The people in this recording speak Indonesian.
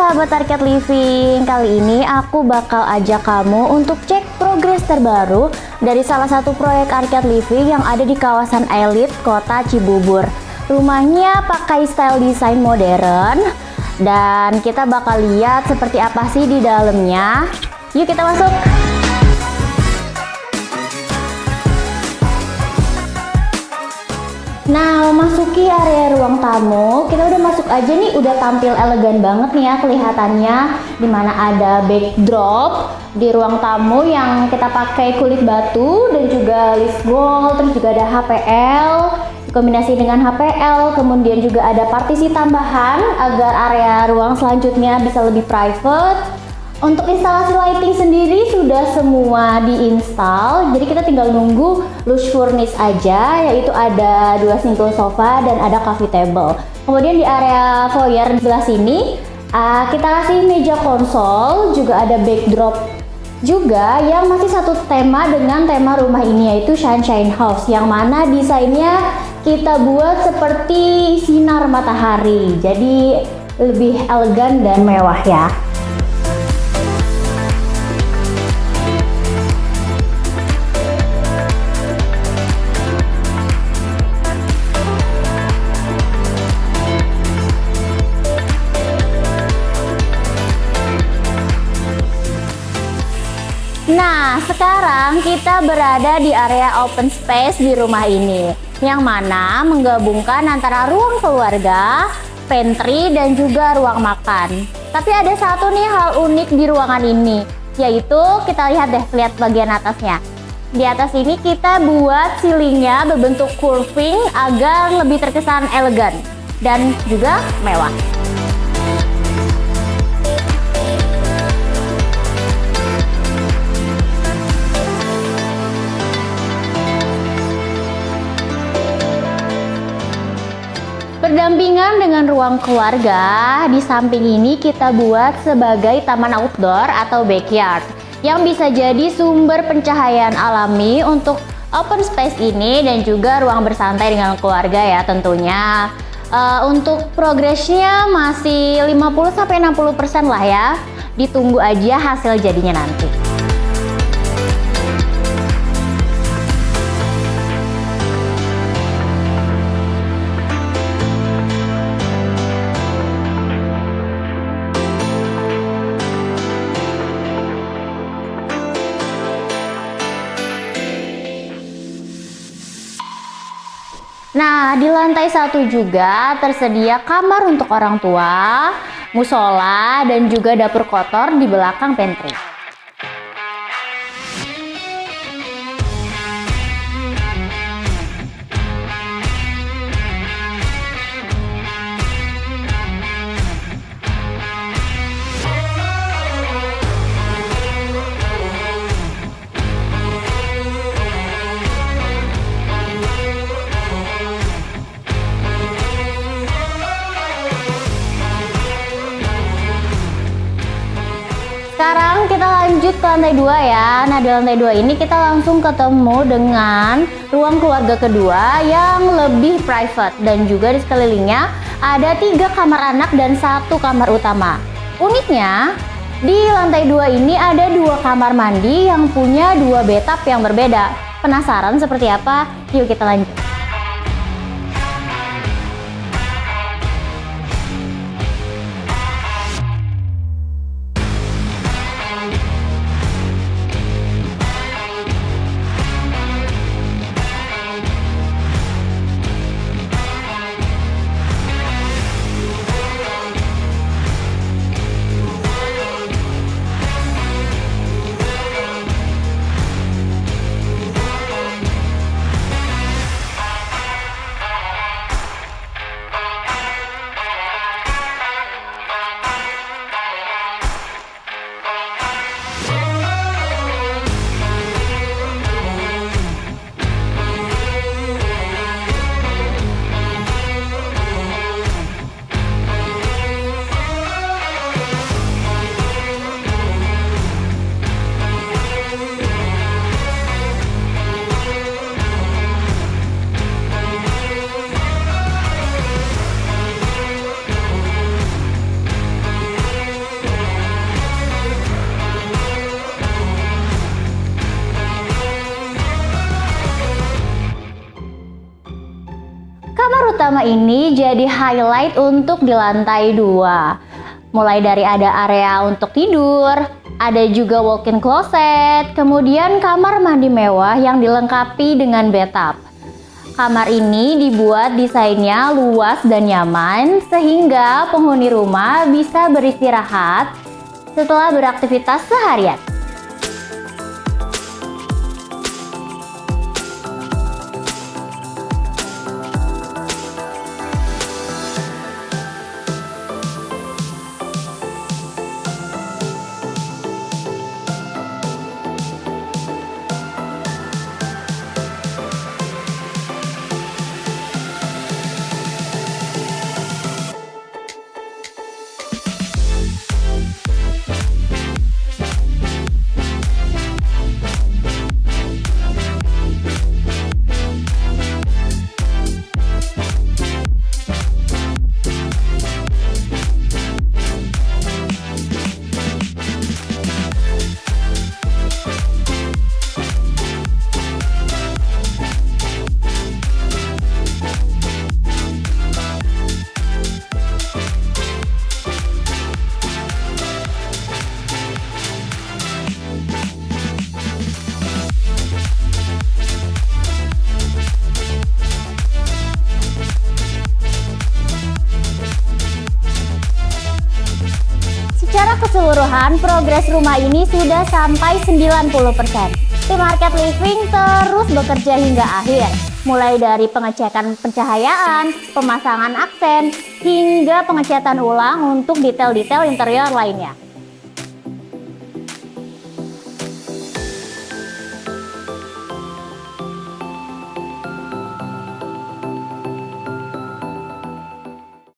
sahabat Arcade Living, kali ini aku bakal ajak kamu untuk cek progres terbaru dari salah satu proyek Arcade Living yang ada di kawasan elit kota Cibubur. Rumahnya pakai style desain modern dan kita bakal lihat seperti apa sih di dalamnya. Yuk kita masuk. Nah, memasuki area ruang tamu, kita udah masuk aja nih, udah tampil elegan banget nih ya kelihatannya, dimana ada backdrop di ruang tamu yang kita pakai kulit batu dan juga list gold, terus juga ada HPL, kombinasi dengan HPL, kemudian juga ada partisi tambahan agar area ruang selanjutnya bisa lebih private. Untuk instalasi lighting sendiri sudah semua diinstal, jadi kita tinggal nunggu lush furnish aja, yaitu ada 2 single sofa dan ada coffee table. Kemudian di area foyer sebelah sini kita kasih meja konsol, juga ada backdrop juga yang masih satu tema dengan tema rumah ini, yaitu Sunshine House, yang mana desainnya kita buat seperti sinar matahari, jadi lebih elegan dan mewah ya. Nah, sekarang kita berada di area open space di rumah ini, yang mana menggabungkan antara ruang keluarga, pantry, dan juga ruang makan. Tapi ada satu nih hal unik di ruangan ini, yaitu kita lihat bagian atasnya. Di atas ini kita buat ceilingnya berbentuk curving agar lebih terkesan elegan dan juga mewah. Berdampingan dengan ruang keluarga, di samping ini kita buat sebagai taman outdoor atau backyard yang bisa jadi sumber pencahayaan alami untuk open space ini dan juga ruang bersantai dengan keluarga ya tentunya. Untuk progresnya masih 50-60% lah ya, ditunggu aja hasil jadinya nanti. Nah, di lantai 1 juga tersedia kamar untuk orang tua, musola, dan juga dapur kotor di belakang pantry. Sekarang kita lanjut ke lantai 2 ya. Nah, di lantai 2 ini kita langsung ketemu dengan ruang keluarga kedua yang lebih private, dan juga di sekelilingnya ada 3 kamar anak dan 1 kamar utama. Uniknya, di lantai 2 ini ada 2 kamar mandi yang punya 2 bathtub yang berbeda. Penasaran seperti apa? Yuk kita lanjut. utama ini jadi highlight untuk di lantai 2. Mulai dari ada area untuk tidur, ada juga walk-in closet, kemudian kamar mandi mewah yang dilengkapi dengan bathtub. Kamar ini dibuat desainnya luas dan nyaman sehingga penghuni rumah bisa beristirahat setelah beraktivitas seharian. Secara keseluruhan, progres rumah ini sudah sampai 90%. Tim Market Living terus bekerja hingga akhir, mulai dari pengecekan pencahayaan, pemasangan aksen, hingga pengecatan ulang untuk detail-detail interior lainnya.